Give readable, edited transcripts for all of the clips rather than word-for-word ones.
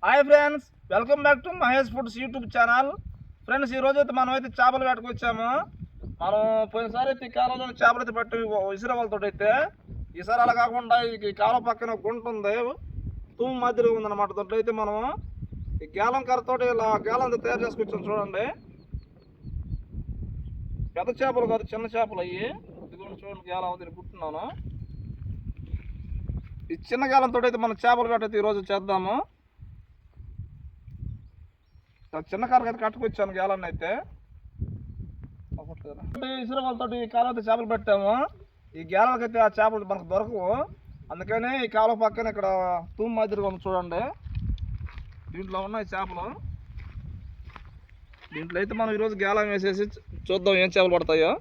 Hi friends, welcome back to Mahesh foods YouTube channel. Friends, ఈరోజు అయితే మనం అయితే చేపలు వేటకొచ్చాము. మనం పోయినసారి అయితే ఈ కాలంలో చేపలు అయితే పట్టి విసిరవాళ్ళతో అయితే ఈసారి అలా కాకుండా ఈ కాలం పక్కన గుంట ఉంది, తూము మధ్యలో ఉందన్నమాట. దాంట్లో అయితే మనం ఈ గేలం కర్రతోటి ఇలా గేలం తయారు చేసుకొచ్చాం. చూడండి, పెద్ద చేపలు కాదు, చిన్న చేపలు అయ్యి. ఇదిగోండి చూడండి, గేలం అవుతుంది కుట్టున్నాను. ఈ చిన్న గేలంతో అయితే మనం చేపలు వేట అయితే ఈరోజు చేద్దాము. చిన్న కారు అయితే కట్టుకొచ్చాను గేలాన్ని అయితే. ఇసురవాళ్ళతో ఈ కాలువ చేపలు పెట్టాము. ఈ గేలాలకైతే ఆ చేపలు మనకు దొరకవు, అందుకని ఈ కాలువ పక్కన ఇక్కడ తూము మాదిరిగా ఉంది చూడండి. దీంట్లో ఉన్నాయి చేపలు. దీంట్లో అయితే మనం ఈరోజు గేలం వేసేసి చూద్దాం ఏం చేపలు పడతాయో.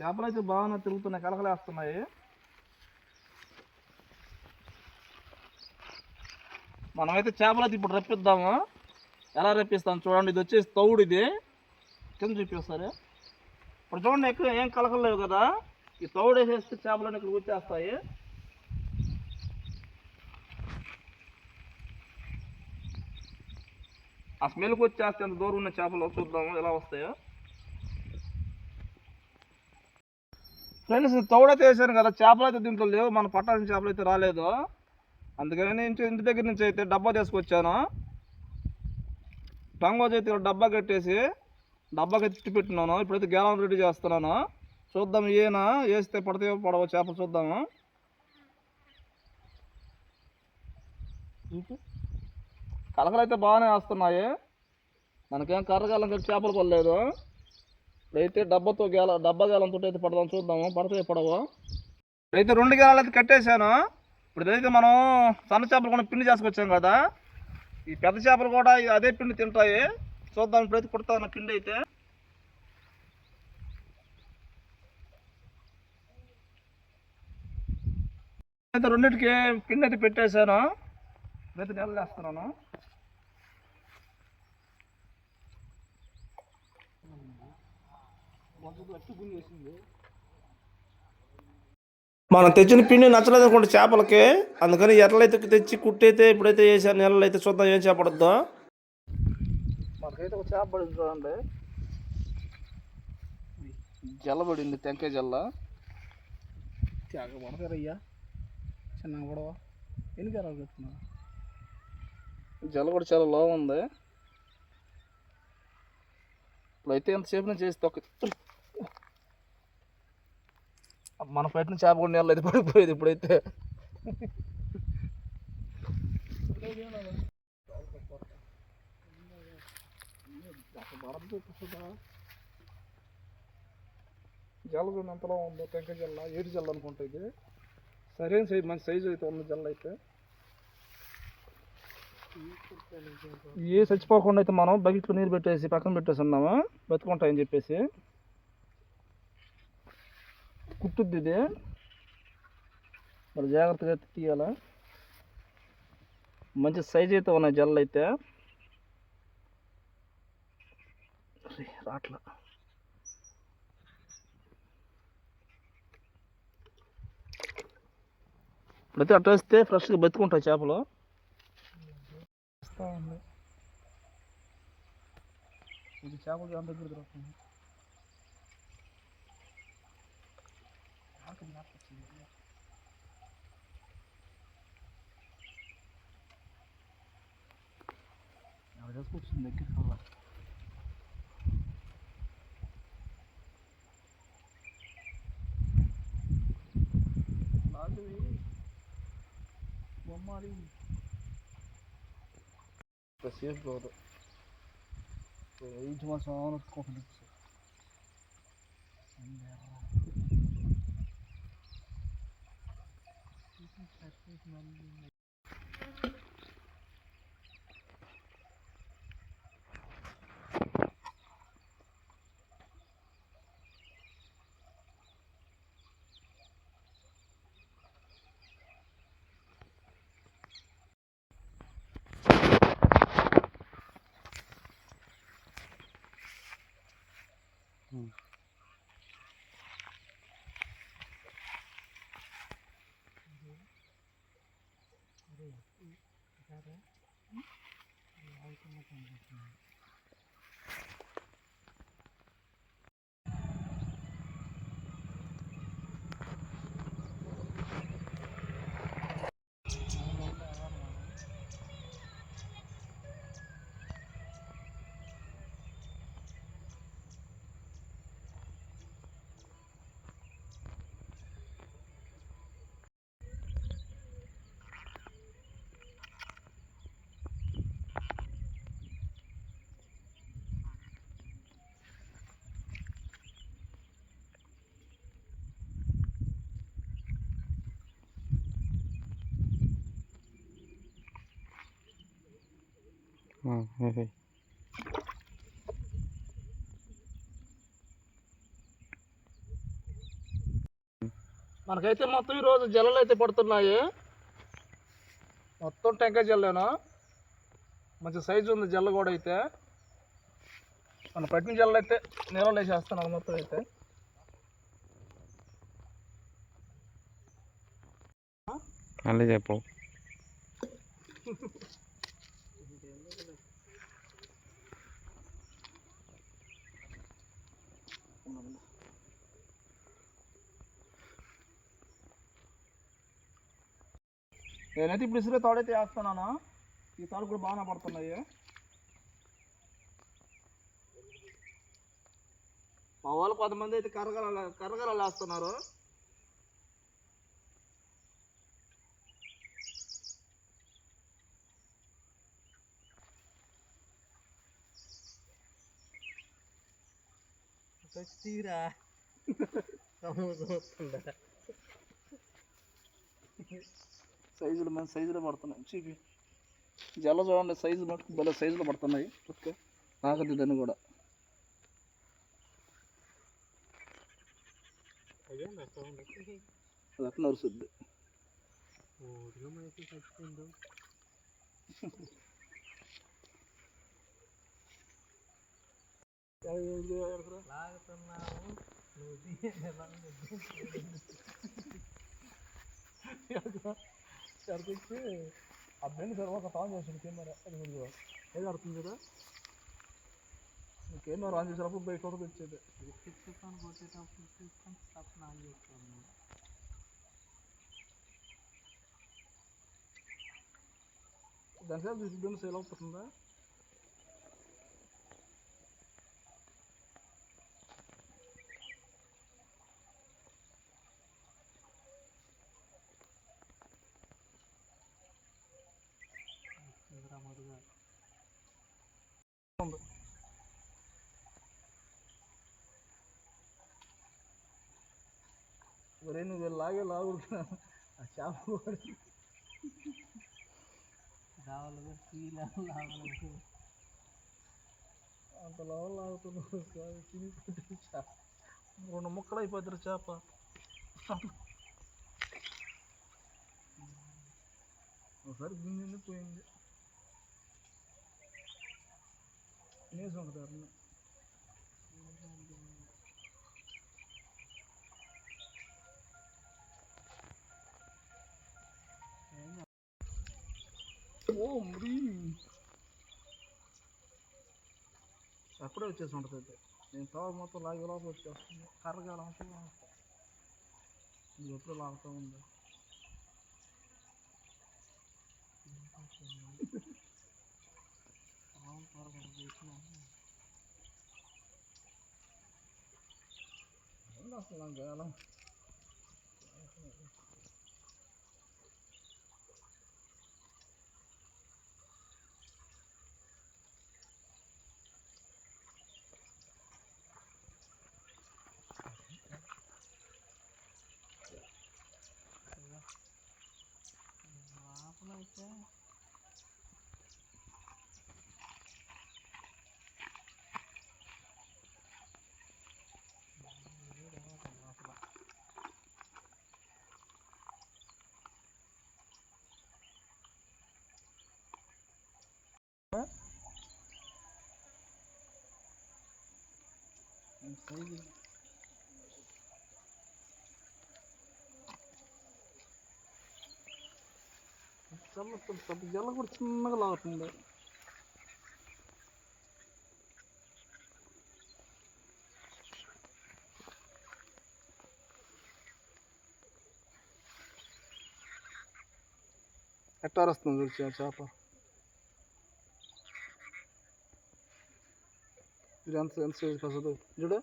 చేపలైతే బాగా తిరుగుతున్నాయి, కలకలేస్తున్నాయి. మనమైతే చేపలైతే ఇప్పుడు రప్పిద్దాము. ఎలా రప్పిస్తాం చూడండి. ఇది వచ్చేసి తౌడు, ఇది కింద చూపిస్తారు. ఇప్పుడు చూడండి, ఎక్కువ ఏం కలకలేవు కదా. ఈ తౌడు వేసేస్తే చేపలన్నీ ఇక్కడ వచ్చేస్తాయి. ఆ స్మెల్కి వచ్చేస్తే అంత దూరం ఉన్న చేపలు చూద్దాము ఎలా వస్తాయో. ఫ్రెండ్స్, తౌడైతే వేసాను కదా, చేపలు అయితే దీంట్లో లేవు. మన పట్టాల్సిన చేపలు అయితే రాలేదు. అందుకని ఇంటి దగ్గర నుంచి అయితే డబ్బా తీసుకొచ్చాను. టంగోజ్ అయితే డబ్బా కట్టేసి డబ్బాకి తిట్టి పెట్టినాను. ఇప్పుడైతే గేలం రెడీ చేస్తున్నాను. చూద్దాం ఈయన వేస్తే పడితే పడవ చేపలు చూద్దాము. కలకలు అయితే బాగానే వస్తున్నాయి. మనకేం కర్రగాలం కట్టి చేపలు పడలేదు. ఇప్పుడైతే డబ్బా గేలంతో అయితే పడదాం, చూద్దాము పడితే పడవు. ఇప్పుడైతే 2 గేలాలు అయితే కట్టేశాను. ఇప్పుడైతే మనం సన్న చేపలు కూడా పిండి చేసుకొచ్చాం కదా, ఈ పెద్ద చేపలు కూడా అదే పిండి తింటాయి. చూద్దాం ఇప్పుడైతే కుడతాను పిండి అయితే. అయితే రెండింటికి పిండి అయితే పెట్టేశాను. ఇప్పుడైతే నీళ్ళు వేస్తున్నాను. మనం తెచ్చిన పిండి నచ్చలేదు అనుకోండి చేపలకి, అందుకని ఎర్రలైతే తెచ్చి కుట్టయితే ఇప్పుడైతే వేసాను. నెలలు అయితే చూద్దాం ఏం చేపడద్దో. మనకైతే ఒక చేప పడింది చూడండి, జల్ల పడింది, టెంకాయ జల్ల. పడతారయ్యా చిన్నగా పడవా, ఎన్ని గెలలు చెప్తున్నా. జల్ల కూడా చాలా లో ఉంది. ఇప్పుడైతే ఎంతసేపు నుంచి చేసి తొక్క మన పెట్టిన చేప కూడా నీళ్ళు అయితే పడిపోయేది. ఇప్పుడైతే జల్ల చూడండి ఎంతలో ఉందో, టెంకాయ జల్ల, ఏడు జల్ల అనుకుంటా. ఇది సరైన సైజు, మంచి సైజు అయితే ఉంది జల్ల అయితే. ఏ చచ్చిపోకుండా అయితే మనం బకెట్లో నీరు పెట్టేసి పక్కన పెట్టేసి ఉన్నాము, బతుకుంటాయని చెప్పేసి. కుట్టుద్ది ఇది, మరి జాగ్రత్తగా అయితే తీయాల. మంచి సైజు అయితే ఉన్నాయి జల్లు అయితే. రాట్లా ఇప్పుడైతే అట్లా వేస్తే ఫ్రెష్గా బతుకుంటాయి చేపలు. ఇది చేపలు అంత దగ్గర దొరుకుతుంది. వచ్చింది దగ్గర కావాలి. బొమ్మాలి సేఫ్ కాదు, ఇంటి మాసం ఆనుకోకుండా. మనకైతే మొత్తం ఈరోజు జల్లలు అయితే పడుతున్నాయి. మొత్తం టెంకాయ జల్లేను. మంచి సైజు ఉంది జల్ల కూడా. అయితే మన పట్టిన జల్లు అయితే నీళ్ళు వేసేస్తున్నాను మొత్తం అయితే. మళ్ళీ చెప్పు. నేనైతే ఇప్పుడు ఇసురే తాడైతే వేస్తున్నాను. ఈ తాడు కూడా బాగానే పడుతున్నాయి. మా వాళ్ళు 10 మంది అయితే కర్రగల వేస్తున్నారు. సైజులు మంచి సైజులో పడుతున్నాయి. చూపి జల్ల చూడండి, సైజు మటుకు భలే సైజులో పడుతున్నాయి. ఓకే, నాకది దాన్ని కూడా అది అట్లా నరుస్తుంది. అబ్బాయి సార్ ఒక తాను చేసాడు కెమెరా. అది మీరు ఏది ఆడుతుంది కదా, కెమెరా ఆన్ చేసినప్పుడు బయట ఫోటో తెచ్చేది. దాని సేపు చూసి సేల్ అవుతుందా. ఒరే నువ్వు లాగుతున్నా ఆ చేప అంత లోపల లాగుతున్నావు. 2 ముక్కలు అయిపోతారు చేప. ఒకసారి గిన్నె పోయింది. నీసు ఉంటుంది అట్లా. అప్పుడే వచ్చేసి ఉంటుంది. అయితే నేను తావు మొత్తం లాగే లోపల వచ్చేస్తుంది. కర్రగాలం ఇది ఎప్పుడు లాగుతూ ఉంది. అసలు నాకు గాలం అయితే జల్ల కూడా చిన్నగా లాగుతుంది. ఎట్లా వస్తుంది చూసి చేప. ఇది ఎంత సైజు పసదు చూడు.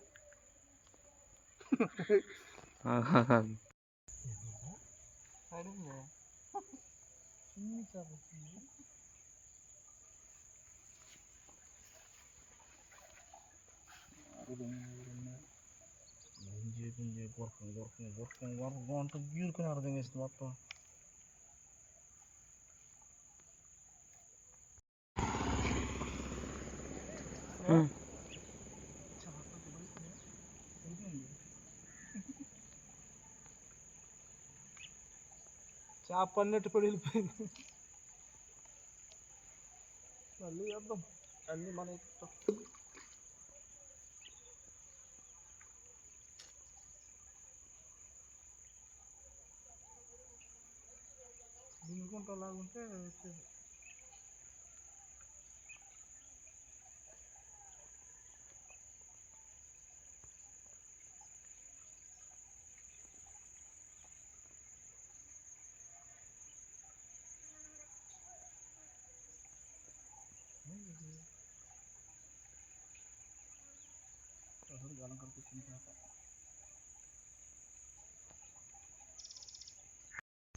గీరుకుని అర్థం చేస్తుంది మొత్తం. చేప అన్నట్టు పడి వెళ్ళిపోయింది. మళ్ళీ వేద్దాం అన్నీ మన ఇష్టం. దిగుకుంటలాగుంటే వచ్చేది.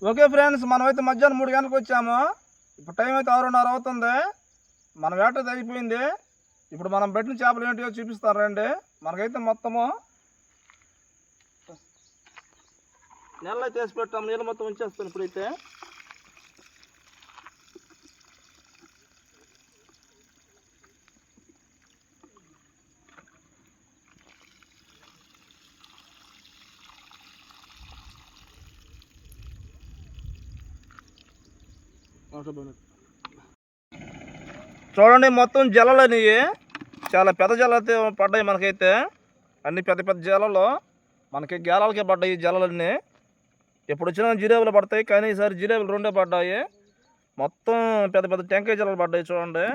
ఓకే ఫ్రెండ్స్, మనమైతే మధ్యాహ్నం 3 గంటలకు వచ్చాము. ఇప్పుడు టైం అయితే 6:30 అవుతుంది. మన వేట అయితే అయిపోయింది. ఇప్పుడు మనం పెట్టిన చేపలు ఏంటో చూపిస్తారు రండి. మనకైతే మొత్తము నెలలో అయితే వేసి పెట్టాము. నీళ్ళు మొత్తం ఉంచేస్తాను ఇప్పుడైతే. చూడండి, మొత్తం జలలు అనేవి చాలా పెద్ద జలలు అయితే పడ్డాయి మనకైతే. అన్ని పెద్ద పెద్ద జలలు మనకి గేలాలకే పడ్డాయి ఈ జలలన్నీ. ఎప్పుడు వచ్చినా జిలేబులు పడతాయి, కానీ ఈసారి జిలేబులు 2 పడ్డాయి. మొత్తం పెద్ద పెద్ద టెంకాయ జలలు పడ్డాయి చూడండి.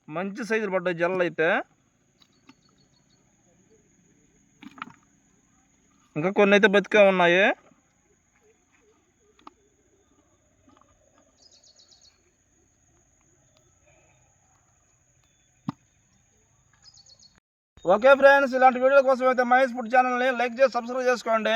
మంచి సైజులు పడ్డాయి జలలు అయితే. ఇంకా కొన్ని అయితే బతికే ఉన్నాయి. ఓకే ఫ్రెండ్స్, ఇలాంటి వీడియోల కోసం అయితే మహేష్ ఫుడ్ ఛానల్ని లైక్ చేసి సబ్స్క్రైబ్ చేసుకోండి.